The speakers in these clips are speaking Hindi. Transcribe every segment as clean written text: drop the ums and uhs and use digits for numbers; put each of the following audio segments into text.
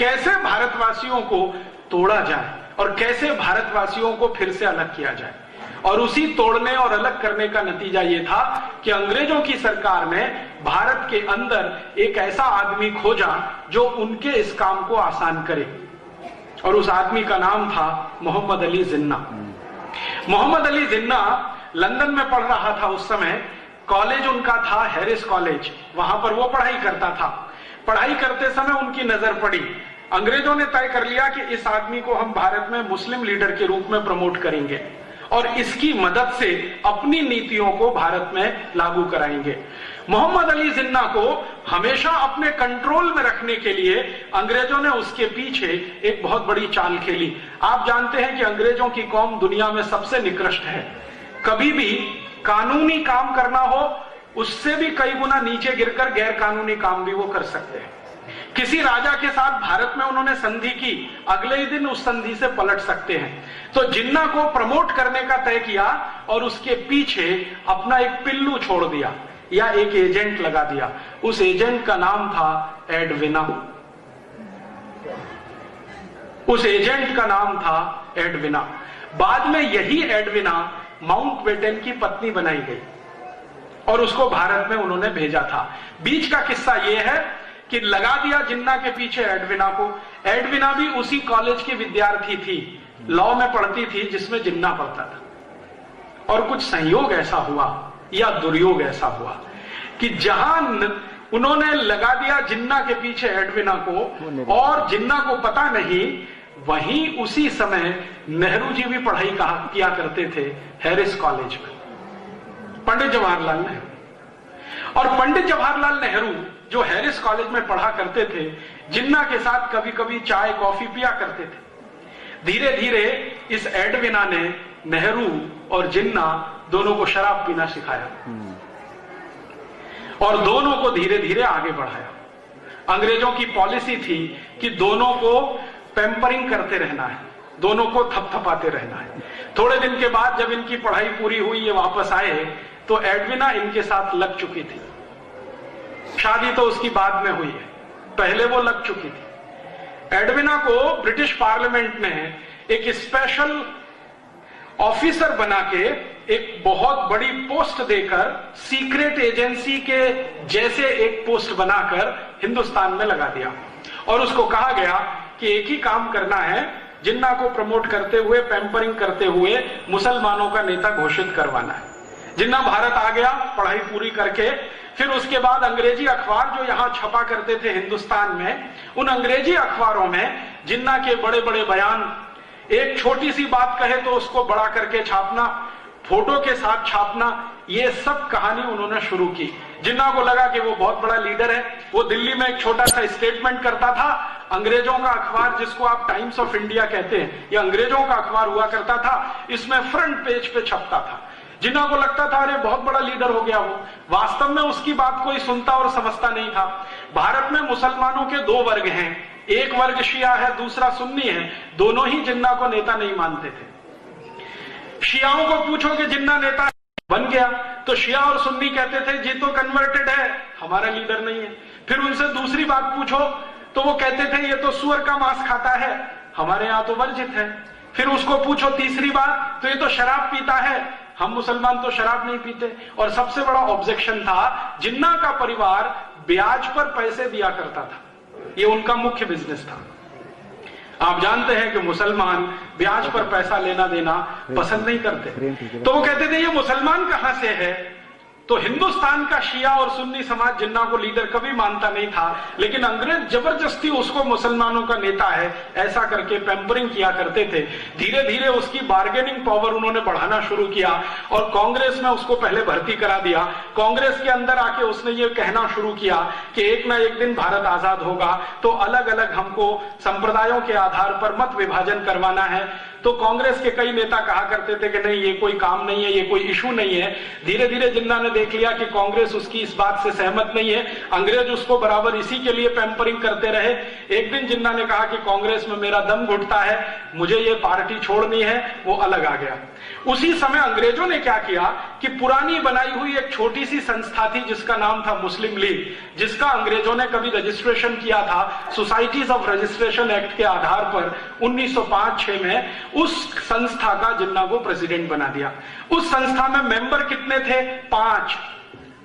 कैसे भारतवासियों को तोड़ा जाए और कैसे भारतवासियों को फिर से अलग किया जाए। और उसी तोड़ने और अलग करने का नतीजा यह था कि अंग्रेजों की सरकार ने भारत के अंदर एक ऐसा आदमी खोजा जो उनके इस काम को आसान करे, और उस आदमी का नाम था मोहम्मद अली जिन्ना। मोहम्मद अली जिन्ना लंदन में पढ़ रहा था उस समय। कॉलेज उनका था हैरिस कॉलेज, वहां पर वो पढ़ाई करता था। पढ़ाई करते समय उनकी नजर पड़ी, अंग्रेजों ने तय कर लिया कि इस आदमी को हम भारत में मुस्लिम लीडर के रूप में प्रमोट करेंगे और इसकी मदद से अपनी नीतियों को भारत में लागू कराएंगे। मोहम्मद अली जिन्ना को हमेशा अपने कंट्रोल में रखने के लिए अंग्रेजों ने उसके पीछे एक बहुत बड़ी चाल खेली। आप जानते हैं कि अंग्रेजों की कौम दुनिया में सबसे निकृष्ट है। कभी भी कानूनी काम करना हो, उससे भी कई गुना नीचे गिरकर गैर कानूनी काम भी वो कर सकते हैं। किसी राजा के साथ भारत में उन्होंने संधि की, अगले ही दिन उस संधि से पलट सकते हैं। तो जिन्ना को प्रमोट करने का तय किया और उसके पीछे अपना एक पिल्लू छोड़ दिया या एक एजेंट लगा दिया। उस एजेंट का नाम था एडविना। उस एजेंट का नाम था एडविना। बाद में यही एडविना माउंटबेटन की पत्नी बनाई गई और उसको भारत में उन्होंने भेजा था। बीच का किस्सा यह है कि लगा दिया जिन्ना के पीछे एडविना को। एडविना भी उसी कॉलेज की विद्यार्थी थी, लॉ में पढ़ती थी जिसमें जिन्ना पढ़ता था। और कुछ संयोग ऐसा हुआ या दुर्योग ऐसा हुआ कि जहां उन्होंने लगा दिया जिन्ना के पीछे एडविना को और जिन्ना को पता नहीं, वहीं उसी समय नेहरू जी भी पढ़ाई किया करते थे हैरिस कॉलेज में, पंडित जवाहरलाल नेहरू। और पंडित जवाहरलाल नेहरू जो हैरिस कॉलेज में पढ़ा करते थे, जिन्ना के साथ कभी कभी चाय कॉफी पिया करते थे। धीरे धीरे इस एडविना ने नेहरू और जिन्ना दोनों को शराब पीना सिखाया और दोनों को धीरे धीरे आगे बढ़ाया। अंग्रेजों की पॉलिसी थी कि दोनों को पैम्परिंग करते रहना है, दोनों को थपथपाते रहना है। थोड़े दिन के बाद जब इनकी पढ़ाई पूरी हुई, ये वापस आए, तो एडविना इनके साथ लग चुकी थी। शादी तो उसकी बाद में हुई है, पहले वो लग चुकी थी। एडविना को ब्रिटिश पार्लियामेंट ने एक स्पेशल ऑफिसर बना के एक बहुत बड़ी पोस्ट देकर, सीक्रेट एजेंसी के जैसे एक पोस्ट बनाकर हिंदुस्तान में लगा दिया और उसको कहा गया कि एक ही काम करना है, जिन्ना को प्रमोट करते हुए, पैम्परिंग करते हुए मुसलमानों का नेता घोषित करवाना है। जिन्ना भारत आ गया पढ़ाई पूरी करके। फिर उसके बाद अंग्रेजी अखबार जो यहां छपा करते थे हिंदुस्तान में, उन अंग्रेजी अखबारों में जिन्ना के बड़े बड़े बयान, एक छोटी सी बात कहे तो उसको बड़ा करके छापना, फोटो के साथ छापना, ये सब कहानी उन्होंने शुरू की। जिन्ना को लगा कि वो बहुत बड़ा लीडर है। वो दिल्ली में एक छोटा सा स्टेटमेंट करता था। अंग्रेजों का अखबार जिसको आप टाइम्स ऑफ इंडिया कहते हैं, ये अंग्रेजों का अखबार हुआ करता था, इसमें फ्रंट पेज पे छपता था। जिन्ना को लगता था अरे बहुत बड़ा लीडर हो गया वो। वास्तव में उसकी बात कोई सुनता और समझता नहीं था। भारत में मुसलमानों के दो वर्ग हैं, एक वर्ग शिया है, दूसरा सुन्नी है। दोनों ही जिन्ना को नेता नहीं मानते थे। शियाओं को पूछो कि जिन्ना नेता बन गया तो शिया और सुन्नी कहते थे जी तो कन्वर्टेड है, हमारा लीडर नहीं है। फिर उनसे दूसरी बात पूछो तो वो कहते थे ये तो सुअर का मांस खाता है, हमारे यहां तो वर्जित है। फिर उसको पूछो तीसरी बात तो ये तो शराब पीता है, हम मुसलमान तो शराब नहीं पीते। और सबसे बड़ा ऑब्जेक्शन था, जिन्ना का परिवार ब्याज पर पैसे दिया करता था, ये उनका मुख्य बिजनेस था। आप जानते हैं कि मुसलमान ब्याज पर पैसा लेना देना पसंद नहीं करते, तो वो कहते थे ये मुसलमान कहां से है। तो हिंदुस्तान का शिया और सुन्नी समाज जिन्ना को लीडर कभी मानता नहीं था, लेकिन अंग्रेज जबरदस्ती उसको मुसलमानों का नेता है ऐसा करके पैम्परिंग किया करते थे। धीरे धीरे उसकी बार्गेनिंग पावर उन्होंने बढ़ाना शुरू किया और कांग्रेस में उसको पहले भर्ती करा दिया। कांग्रेस के अंदर आके उसने ये कहना शुरू किया कि एक ना एक दिन भारत आजाद होगा, तो अलग अलग हमको संप्रदायों के आधार पर मत विभाजन करवाना है। तो कांग्रेस के कई नेता कहा करते थे कि नहीं ये कोई काम नहीं है, ये कोई इशू नहीं है। धीरे धीरे जिन्ना ने देख लिया कि कांग्रेस उसकी इस बात से सहमत नहीं है, अंग्रेज उसको बराबर इसी के लिए पैम्परिंग करते रहे। एक दिन जिन्ना ने कहा कि कांग्रेस में मेरा दम घुटता है, मुझे ये पार्टी छोड़नी है, वो अलग आ गया। उसी समय अंग्रेजों ने क्या किया कि पुरानी बनाई हुई एक छोटी सी संस्था थी जिसका नाम था मुस्लिम लीग, जिसका अंग्रेजों ने कभी रजिस्ट्रेशन किया था सोसाइटीज ऑफ रजिस्ट्रेशन एक्ट के आधार पर 1905-6 में, उस संस्था का जिन्ना को प्रेसिडेंट बना दिया। उस संस्था में मेंबर कितने थे? 5।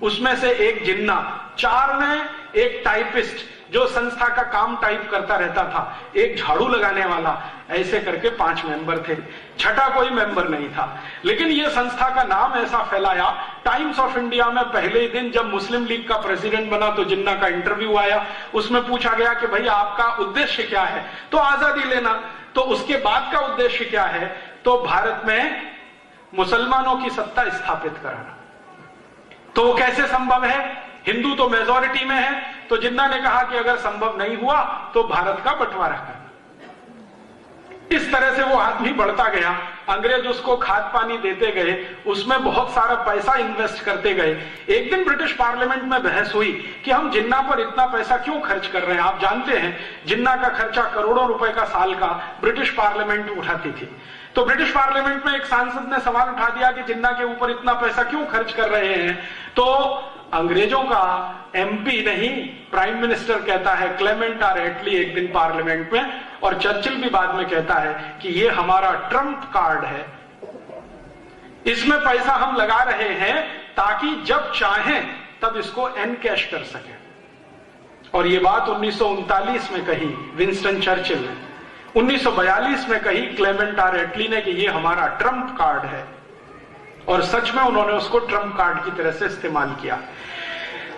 उसमें से एक जिन्ना, 4 में एक टाइपिस्ट जो संस्था का काम टाइप करता रहता था, एक झाड़ू लगाने वाला, ऐसे करके 5 मेंबर थे। छठा कोई मेंबर नहीं था। लेकिन यह संस्था का नाम ऐसा फैलाया, टाइम्स ऑफ इंडिया में पहले ही दिन जब मुस्लिम लीग का प्रेसिडेंट बना तो जिन्ना का इंटरव्यू आया, उसमें पूछा गया कि भाई आपका उद्देश्य क्या है? तो आजादी लेना। तो उसके बाद का उद्देश्य क्या है? तो भारत में मुसलमानों की सत्ता स्थापित कराना। तो वो कैसे संभव है? हिंदू तो मेजॉरिटी में है, तो जिन्ना ने कहा कि अगर संभव नहीं हुआ तो भारत का बंटवारा करना। इस तरह से वो आदमी बढ़ता गया, अंग्रेज उसको खाद पानी देते गए, उसमें बहुत सारा पैसा इन्वेस्ट करते गए। एक दिन ब्रिटिश पार्लियामेंट में बहस हुई कि हम जिन्ना पर इतना पैसा क्यों खर्च कर रहे हैं। आप जानते हैं जिन्ना का खर्चा करोड़ों रुपए का साल का ब्रिटिश पार्लियामेंट उठाती थी। तो ब्रिटिश पार्लियामेंट में एक सांसद ने सवाल उठा दिया कि जिन्ना के ऊपर इतना पैसा क्यों खर्च कर रहे हैं। तो अंग्रेजों का एमपी नहीं, प्राइम मिनिस्टर कहता है, क्लेमेंट आर एटली, एक दिन पार्लियामेंट में, और चर्चिल भी बाद में कहता है कि ये हमारा ट्रम्प कार्ड है, इसमें पैसा हम लगा रहे हैं ताकि जब चाहें तब इसको एनकैश कर सकें। और ये बात 1939 में कही विंस्टन चर्चिल ने, 1942 में कही क्लेमेंट आर एटली ने कि ये हमारा ट्रम्प कार्ड है, और सच में उन्होंने उसको ट्रम्प कार्ड की तरह से इस्तेमाल किया।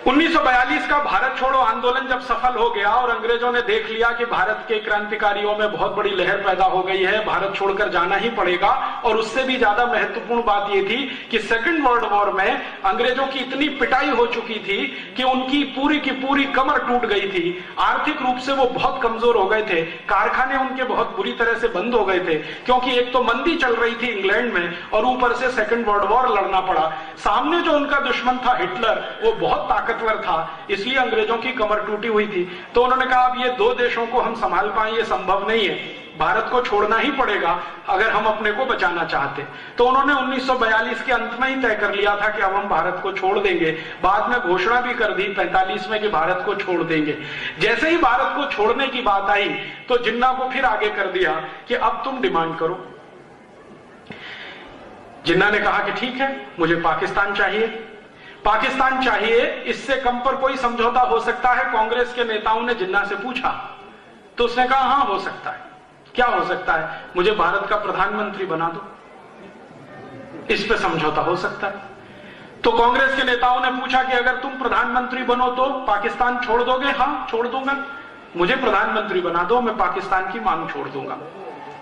1942 का भारत छोड़ो आंदोलन जब सफल हो गया और अंग्रेजों ने देख लिया कि भारत के क्रांतिकारियों में बहुत बड़ी लहर पैदा हो गई है, भारत छोड़कर जाना ही पड़ेगा, और उससे भी ज्यादा महत्वपूर्ण बात यह थी कि सेकेंड वर्ल्ड वॉर में अंग्रेजों की इतनी पिटाई हो चुकी थी कि उनकी पूरी की पूरी कमर टूट गई थी, आर्थिक रूप से वो बहुत कमजोर हो गए थे, कारखाने उनके बहुत बुरी तरह से बंद हो गए थे, क्योंकि एक तो मंदी चल रही थी इंग्लैंड में और ऊपर से सेकेंड वर्ल्ड वॉर लड़ना पड़ा। सामने जो उनका दुश्मन था हिटलर, वो बहुत ताकतवर था, इसलिए अंग्रेजों की कमर टूटी हुई थी। तो उन्होंने कहा अब ये 2 देशों को हम संभाल पाएं ये संभव नहीं है, भारत को छोड़ना ही पड़ेगा अगर हम अपने को बचाना चाहते। तो उन्होंने 1942 के अंत में ही तय कर लिया था कि अब हम भारत को छोड़ देंगे। बाद में घोषणा भी कर दी 45 में कि भारत को छोड़ देंगे। जैसे ही भारत को छोड़ने की बात आई तो जिन्ना को फिर आगे कर दिया कि अब तुम डिमांड करो। जिन्ना ने कहा कि ठीक है, मुझे पाकिस्तान चाहिए, पाकिस्तान चाहिए, इससे कम पर कोई समझौता हो सकता है? कांग्रेस के नेताओं ने जिन्ना से पूछा तो उसने कहा हां हो सकता है। क्या हो सकता है? मुझे भारत का प्रधानमंत्री बना दो, इस पे समझौता हो सकता है। तो कांग्रेस के नेताओं ने पूछा कि अगर तुम प्रधानमंत्री बनो तो पाकिस्तान छोड़ दोगे? हां छोड़ दूंगा, मुझे प्रधानमंत्री बना दो, मैं पाकिस्तान की मांग छोड़ दूंगा।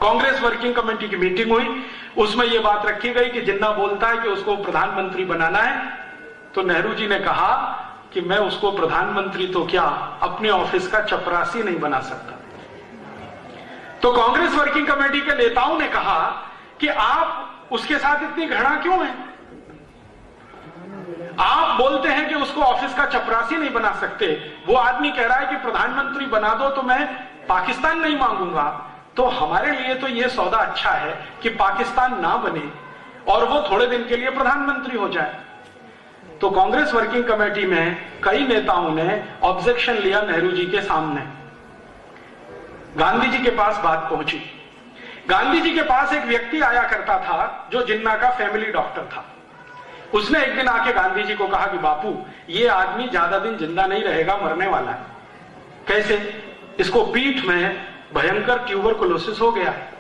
कांग्रेस वर्किंग कमेटी की मीटिंग हुई, उसमें यह बात रखी गई कि जिन्ना बोलता है कि उसको प्रधानमंत्री बनाना है, तो नेहरू जी ने कहा कि मैं उसको प्रधानमंत्री तो क्या, अपने ऑफिस का चपरासी नहीं बना सकता। तो कांग्रेस वर्किंग कमेटी के नेताओं ने कहा कि आप उसके साथ इतनी घृणा क्यों है? आप बोलते हैं कि उसको ऑफिस का चपरासी नहीं बना सकते, वो आदमी कह रहा है कि प्रधानमंत्री बना दो तो मैं पाकिस्तान नहीं मांगूंगा। तो हमारे लिए तो यह सौदा अच्छा है कि पाकिस्तान ना बने और वो थोड़े दिन के लिए प्रधानमंत्री हो जाए। तो कांग्रेस वर्किंग कमेटी में कई नेताओं ने ऑब्जेक्शन लिया नेहरू जी के सामने। गांधी जी के पास बात पहुंची। गांधी जी के पास एक व्यक्ति आया करता था जो जिन्ना का फैमिली डॉक्टर था। उसने एक दिन आके गांधी जी को कहा कि बापू, ये आदमी ज्यादा दिन जिंदा नहीं रहेगा, मरने वाला है। कैसे? इसको पीठ में भयंकर ट्यूबरकुलोसिस हो गया है।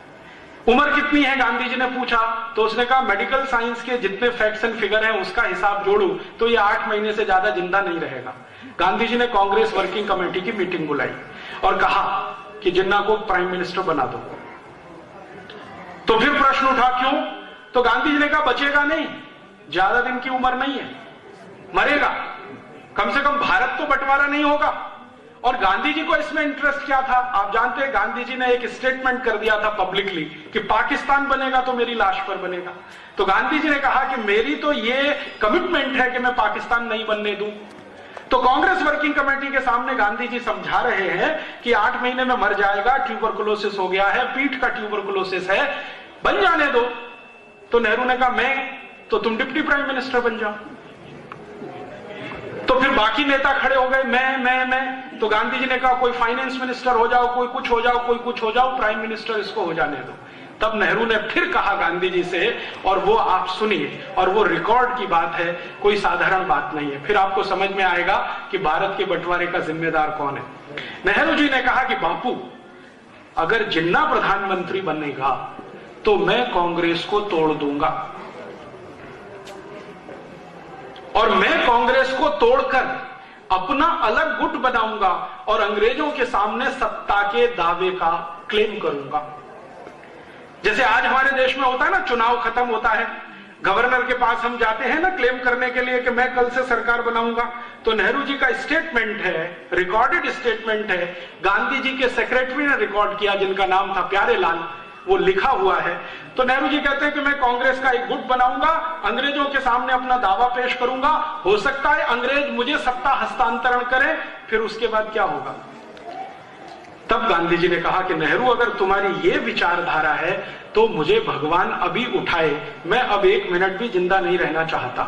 उम्र कितनी है? गांधी जी ने पूछा। तो उसने कहा मेडिकल साइंस के जितने फैक्ट्स एंड फिगर हैं उसका हिसाब जोड़ू तो ये 8 महीने से ज्यादा जिंदा नहीं रहेगा। गांधी जी ने कांग्रेस वर्किंग कमेटी की मीटिंग बुलाई और कहा कि जिन्ना को प्राइम मिनिस्टर बना दो। तो फिर प्रश्न उठा क्यों? तो गांधी जी ने कहा बचेगा नहीं, ज्यादा दिन की उम्र नहीं है, मरेगा, कम से कम भारत तो बंटवारा नहीं होगा। और गांधी जी को इसमें इंटरेस्ट क्या था? आप जानते हैं गांधी जी ने एक स्टेटमेंट कर दिया था पब्लिकली कि पाकिस्तान बनेगा तो मेरी लाश पर बनेगा। तो गांधी जी ने कहा कि मेरी तो ये कमिटमेंट है कि मैं पाकिस्तान नहीं बनने दूं। तो कांग्रेस वर्किंग कमेटी के सामने गांधी जी समझा रहे हैं कि 8 महीने में मर जाएगा, ट्यूबरकुलोसिस हो गया है, पीठ का ट्यूबरकुलोसिस है, बन जाने दो। तो नेहरू ने कहा मैं तो तुम डिप्टी प्राइम मिनिस्टर बन जाओ। तो फिर बाकी नेता खड़े हो गए, मैं। तो गांधी जी ने कहा कोई फाइनेंस मिनिस्टर हो जाओ, कोई कुछ हो जाओ, कोई कुछ हो जाओ, प्राइम मिनिस्टर इसको हो जाने दो। तब नेहरू ने फिर कहा गांधी जी से, और वो आप सुनिए, और वो रिकॉर्ड की बात है, कोई साधारण बात नहीं है, फिर आपको समझ में आएगा कि भारत के बंटवारे का जिम्मेदार कौन है। नेहरू जी ने कहा कि बापू, अगर जिन्ना प्रधानमंत्री बनेगा तो मैं कांग्रेस को तोड़ दूंगा, और मैं कांग्रेस को तोड़कर अपना अलग गुट बनाऊंगा और अंग्रेजों के सामने सत्ता के दावे का क्लेम करूंगा। जैसे आज हमारे देश में होता है ना, चुनाव खत्म होता है, गवर्नर के पास हम जाते हैं ना क्लेम करने के लिए कि मैं कल से सरकार बनाऊंगा। तो नेहरू जी का स्टेटमेंट है, रिकॉर्डेड स्टेटमेंट है, गांधी जी के सेक्रेटरी ने रिकॉर्ड किया जिनका नाम था प्यारेलाल, वो लिखा हुआ है। तो नेहरू जी कहते हैं कि मैं कांग्रेस का एक गुट बनाऊंगा, अंग्रेजों के सामने अपना दावा पेश करूंगा, हो सकता है अंग्रेज मुझे सत्ता हस्तांतरण करें, फिर उसके बाद क्या होगा। तब गांधी जी ने कहा कि नेहरू, अगर तुम्हारी ये विचारधारा है तो मुझे भगवान अभी उठाए, मैं अब 1 मिनट भी जिंदा नहीं रहना चाहता।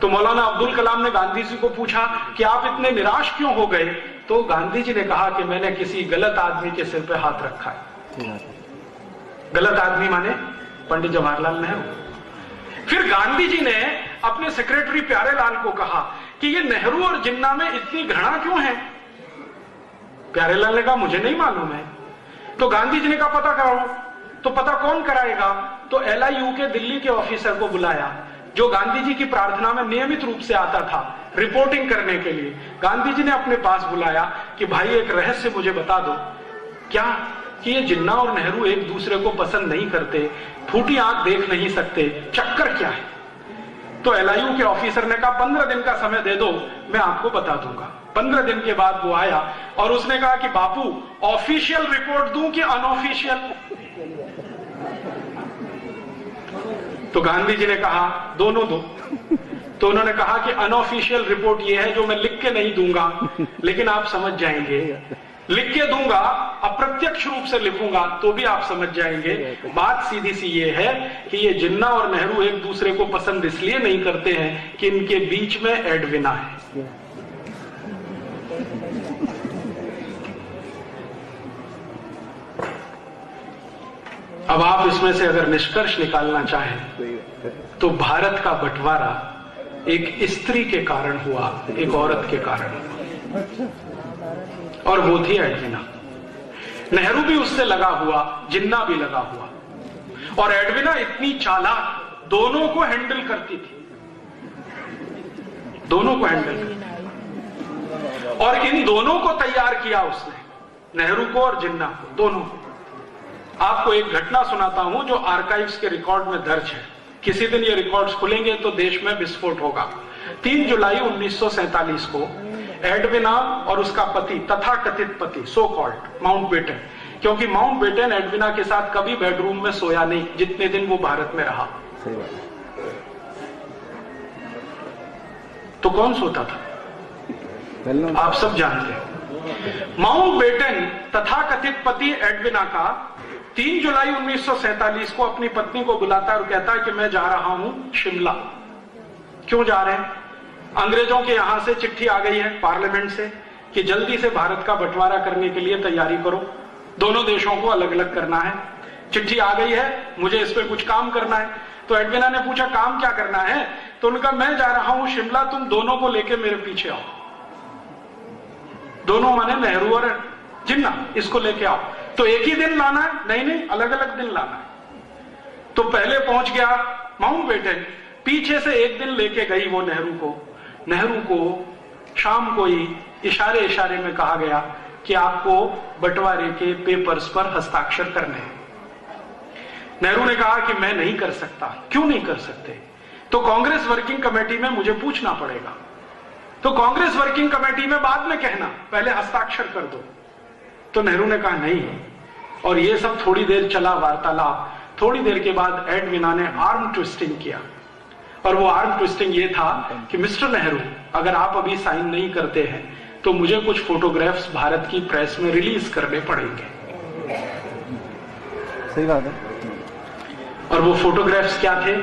तो मौलाना अब्दुल कलाम ने गांधी जी को पूछा कि आप इतने निराश क्यों हो गए। तो गांधी जी ने कहा कि मैंने किसी गलत आदमी के सिर पे हाथ रखा है। गलत आदमी माने पंडित जवाहरलाल नेहरू। फिर गांधी जी ने अपने सेक्रेटरी प्यारेलाल को कहा कि ये नेहरू और जिन्ना में इतनी घृणा क्यों है। प्यारेलाल ने कहा मुझे नहीं मालूम है। तो गांधी जी ने कहा पता कराओ। तो पता कौन कराएगा। तो LIU के दिल्ली के ऑफिसर को बुलाया, जो गांधी जी की प्रार्थना में नियमित रूप से आता था रिपोर्टिंग करने के लिए। गांधी जी ने अपने पास बुलाया कि भाई एक रहस्य मुझे बता दो, क्या कि ये जिन्ना और नेहरू एक दूसरे को पसंद नहीं करते, फूटी आंख देख नहीं सकते, चक्कर क्या है। तो LIU के ऑफिसर ने कहा 15 दिन का समय दे दो, मैं आपको बता दूंगा। 15 दिन के बाद वो आया और उसने कहा कि बापू ऑफिशियल रिपोर्ट दूं कि अनऑफिशियल। तो गांधी जी ने कहा दोनों दो। तो उन्होंने कहा कि अनऑफिशियल रिपोर्ट ये है जो मैं लिख के नहीं दूंगा, लेकिन आप समझ जाएंगे। लिख के दूंगा, अप्रत्यक्ष रूप से लिखूंगा तो भी आप समझ जाएंगे। बात सीधी सी ये है कि ये जिन्ना और नेहरू एक दूसरे को पसंद इसलिए नहीं करते हैं कि इनके बीच में एडविना है। अब आप इसमें से अगर निष्कर्ष निकालना चाहें तो भारत का बंटवारा एक स्त्री के कारण हुआ, एक औरत के कारण हुआ, और वो थी एडविना। नेहरू भी उससे लगा हुआ, जिन्ना भी लगा हुआ, और एडविना इतनी चालाक दोनों को हैंडल करती थी, दोनों को हैंडल करती। और इन दोनों को तैयार किया उसने, नेहरू को और जिन्ना को, दोनों को। आपको एक घटना सुनाता हूं जो आर्काइव्स के रिकॉर्ड में दर्ज है। किसी दिन ये रिकॉर्ड्स खुलेंगे तो देश में विस्फोट होगा। 3 जुलाई 1947 को एडविना और उसका पति, तथाकथित पति, सो कॉल्ड माउंटबेटन, क्योंकि माउंटबेटन एडविना के साथ कभी बेडरूम में सोया नहीं जितने दिन वो भारत में रहा। तो कौन सोता था आप सब जानते हैं। माउंटबेटन तथाकथित पति एडविना का 3 जुलाई 1947 को अपनी पत्नी को बुलाता है और कहता है कि मैं जा रहा हूं शिमला। क्यों जा रहे हैं। अंग्रेजों के यहां से चिट्ठी आ गई है पार्लियामेंट से कि जल्दी से भारत का बंटवारा करने के लिए तैयारी करो, दोनों देशों को अलग अलग करना है। चिट्ठी आ गई है, मुझे इस पे कुछ काम करना है। तो एडविना ने पूछा काम क्या करना है। तो उनका मैं जा रहा हूं शिमला, तुम दोनों को लेके मेरे पीछे आओ। दोनों माने नेहरू और जिन्ना, इसको लेके आओ। तो एक ही दिन लाना है, नहीं अलग अलग दिन लाना है। तो पहले पहुंच गया माउंटबेटन, पीछे से एक दिन लेके गई वो नेहरू को शाम को ही इशारे इशारे में कहा गया कि आपको बंटवारे के पेपर्स पर हस्ताक्षर करने हैं। नेहरू ने कहा कि मैं नहीं कर सकता। क्यों नहीं कर सकते। तो कांग्रेस वर्किंग कमेटी में मुझे पूछना पड़ेगा। तो कांग्रेस वर्किंग कमेटी में बाद में कहना, पहले हस्ताक्षर कर दो। तो नेहरू ने कहा नहीं। और ये सब थोड़ी देर चला वार्तालाप। थोड़ी देर के बाद एडविना ने आर्म ट्विस्टिंग किया, और वो आर्म ट्विस्टिंग ये था कि मिस्टर नेहरू, अगर आप अभी साइन नहीं करते हैं तो मुझे कुछ फोटोग्राफ्स भारत की प्रेस में रिलीज करने पड़ेंगे। सही बात है। और वो फोटोग्राफ्स क्या थे।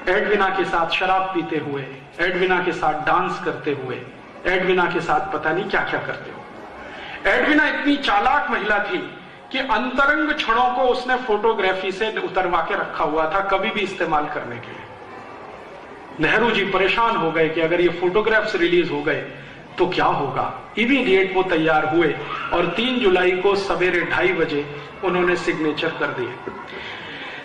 एडविना के साथ शराब पीते हुए, एडविना के साथ डांस करते हुए, एडविना के साथ पता नहीं क्या क्या करते हो। एडविना इतनी चालाक महिला थी कि अंतरंग क्षणों को उसने फोटोग्राफी से उतरवा के रखा हुआ था, कभी भी इस्तेमाल करने के लिए। नेहरू जी परेशान हो गए कि अगर ये फोटोग्राफ्स रिलीज हो गए तो क्या होगा। इमीडिएट वो तैयार हुए और 3 जुलाई को सवेरे 2:30 बजे उन्होंने सिग्नेचर कर दिए।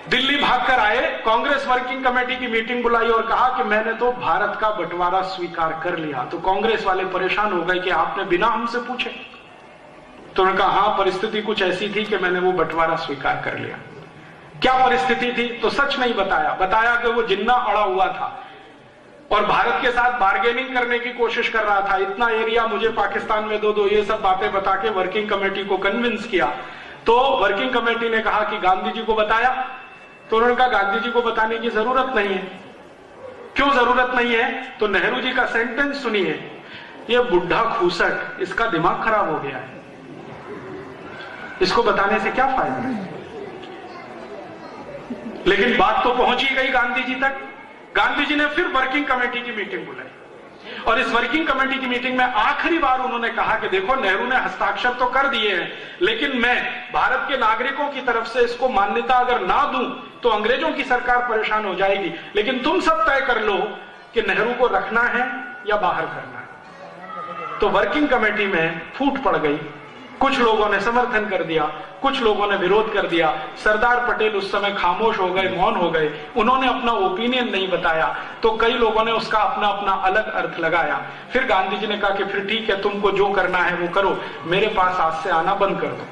दिल्ली भागकर आए, कांग्रेस वर्किंग कमेटी की मीटिंग बुलाई और कहा कि मैंने तो भारत का बंटवारा स्वीकार कर लिया। तो कांग्रेस वाले परेशान हो गए कि आपने बिना हमसे पूछे। तो उन्होंने कहा हाँ, परिस्थिति कुछ ऐसी थी कि मैंने वो बंटवारा स्वीकार कर लिया। क्या परिस्थिति थी? तो सच नहीं बताया, बताया कि वो जिन्ना अड़ा हुआ था और भारत के साथ बार्गेनिंग करने की कोशिश कर रहा था। इतना एरिया मुझे पाकिस्तान में दो, ये सब बातें बता के वर्किंग कमेटी को कन्विंस किया। तो वर्किंग कमेटी ने कहा कि गांधी जी को बताया? तो उन्होंने कहा गांधी जी को बताने की जरूरत नहीं है। क्यों जरूरत नहीं है? तो नेहरू जी का सेंटेंस सुनिए, ये बुढ़ा खूसट, इसका दिमाग खराब हो गया है, इसको बताने से क्या फायदा। लेकिन बात तो पहुंच ही गई गांधी जी तक। गांधी जी ने फिर वर्किंग कमेटी की मीटिंग बुलाई और इस वर्किंग कमेटी की मीटिंग में आखिरी बार उन्होंने कहा कि देखो, नेहरू ने हस्ताक्षर तो कर दिए हैं, लेकिन मैं भारत के नागरिकों की तरफ से इसको मान्यता अगर ना दूं तो अंग्रेजों की सरकार परेशान हो जाएगी। लेकिन तुम सब तय कर लो कि नेहरू को रखना है या बाहर करना है। तो वर्किंग कमेटी में फूट पड़ गई। कुछ लोगों ने समर्थन कर दिया, कुछ लोगों ने विरोध कर दिया। सरदार पटेल उस समय खामोश हो गए, मौन हो गए, उन्होंने अपना ओपिनियन नहीं बताया। तो कई लोगों ने उसका अपना अपना अलग अर्थ लगाया। फिर गांधी जी ने कहा कि फिर ठीक है, तुमको जो करना है वो करो, मेरे पास आज से आना बंद कर दो।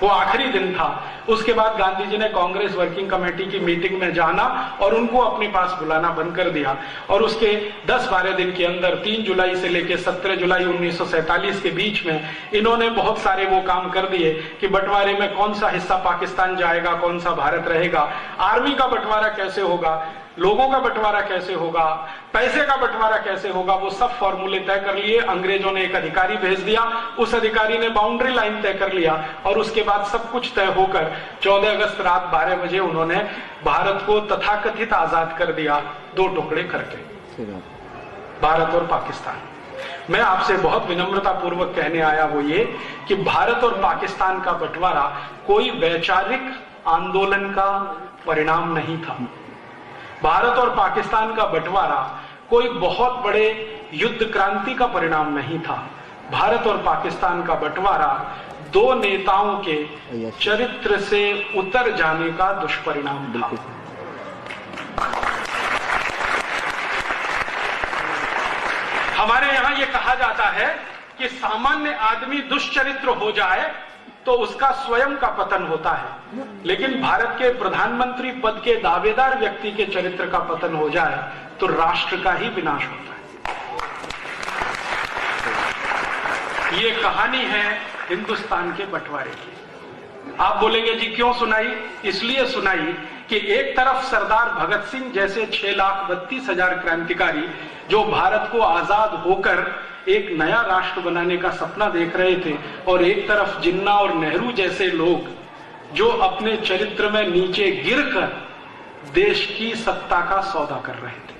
वो आखिरी दिन था। उसके बाद गांधी जी ने कांग्रेस वर्किंग कमेटी की मीटिंग में जाना और उनको अपने पास बुलाना बंद कर दिया। और उसके 10-12 दिन के अंदर 3 जुलाई से लेकर 17 जुलाई 1947 के बीच में इन्होंने बहुत सारे वो काम कर दिए कि बंटवारे में कौन सा हिस्सा पाकिस्तान जाएगा, कौन सा भारत रहेगा, आर्मी का बंटवारा कैसे होगा, लोगों का बंटवारा कैसे होगा, पैसे का बंटवारा कैसे होगा, वो सब फॉर्मूले तय कर लिए। अंग्रेजों ने एक अधिकारी भेज दिया, उस अधिकारी ने बाउंड्री लाइन तय कर लिया और उसके बाद सब कुछ तय होकर 14 अगस्त रात 12 बजे उन्होंने भारत को तथाकथित आजाद कर दिया, 2 टुकड़े करके, भारत और पाकिस्तान। मैं आपसे बहुत विनम्रता पूर्वक कहने आया वो ये कि भारत और पाकिस्तान का बंटवारा कोई वैचारिक आंदोलन का परिणाम नहीं था। भारत और पाकिस्तान का बंटवारा कोई बहुत बड़े युद्ध क्रांति का परिणाम नहीं था। भारत और पाकिस्तान का बंटवारा 2 नेताओं के चरित्र से उतर जाने का दुष्परिणाम था। हमारे यहां यह कहा जाता है कि सामान्य आदमी दुष्चरित्र हो जाए तो उसका स्वयं का पतन होता है, लेकिन भारत के प्रधानमंत्री पद के दावेदार व्यक्ति के चरित्र का पतन हो जाए तो राष्ट्र का ही विनाश होता है। ये कहानी है हिंदुस्तान के बंटवारे की। आप बोलेंगे जी क्यों सुनाई? इसलिए सुनाई कि एक तरफ सरदार भगत सिंह जैसे 6,32,000 क्रांतिकारी जो भारत को आजाद होकर एक नया राष्ट्र बनाने का सपना देख रहे थे, और एक तरफ जिन्ना और नेहरू जैसे लोग जो अपने चरित्र में नीचे गिरकर देश की सत्ता का सौदा कर रहे थे।